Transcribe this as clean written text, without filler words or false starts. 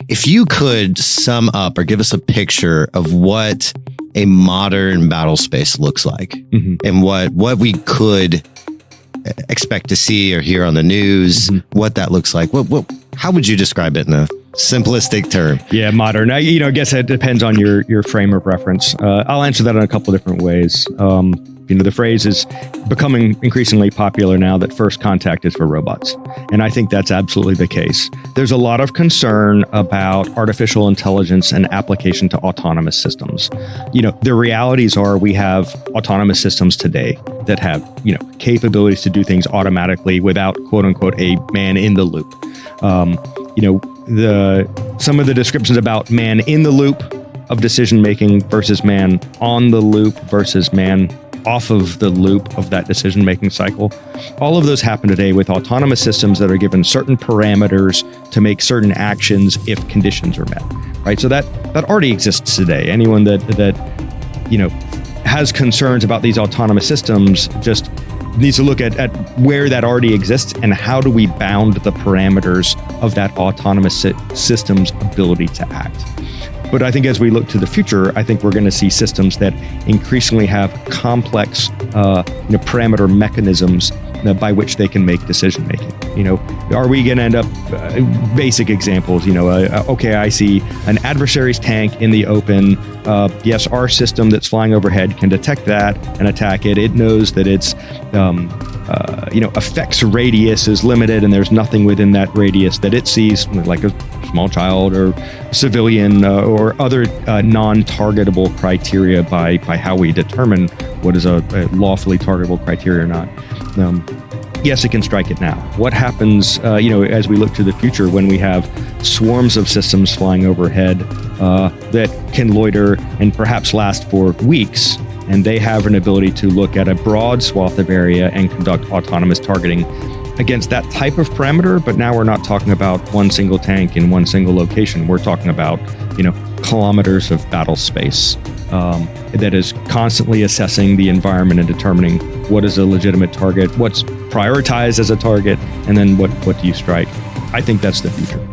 If you could sum up or give us a picture of what a modern battle space looks like, and what we could expect to see or hear on the news, what that looks like, how would you describe it in a simplistic term? Yeah, modern. I guess it depends on your frame of reference. I'll answer that in a couple of different ways. The phrase is becoming increasingly popular now that first contact is for robots. And I think that's absolutely the case. There's a lot of concern about artificial intelligence and application to autonomous systems. The realities are we have autonomous systems today that have, capabilities to do things automatically without, quote unquote, a man in the loop. Some of the descriptions about man in the loop of decision making versus man on the loop versus man off of the loop of that decision-making cycle. All of those happen today with autonomous systems that are given certain parameters to make certain actions if conditions are met, right? So that already exists today. Anyone that has concerns about these autonomous systems just needs to look at where that already exists and how do we bound the parameters of that autonomous system's ability to act. But I think as we look to the future, I think we're going to see systems that increasingly have complex parameter mechanisms by which they can make decision making. Are we going to end up basic examples? Okay, I see an adversary's tank in the open. Yes, our system that's flying overhead can detect that and attack it. It knows that its effects radius is limited, and there's nothing within that radius that it sees, like a small child or civilian or other non-targetable criteria by how we determine what is a lawfully targetable criteria or not. Yes, it can strike it now. What happens, as we look to the future when we have swarms of systems flying overhead that can loiter and perhaps last for weeks, and they have an ability to look at a broad swath of area and conduct autonomous targeting against that type of parameter? But now we're not talking about one single tank in one single location. We're talking about, kilometers of battle space that is constantly assessing the environment and determining what is a legitimate target, what's prioritized as a target, and then what do you strike. I think that's the future.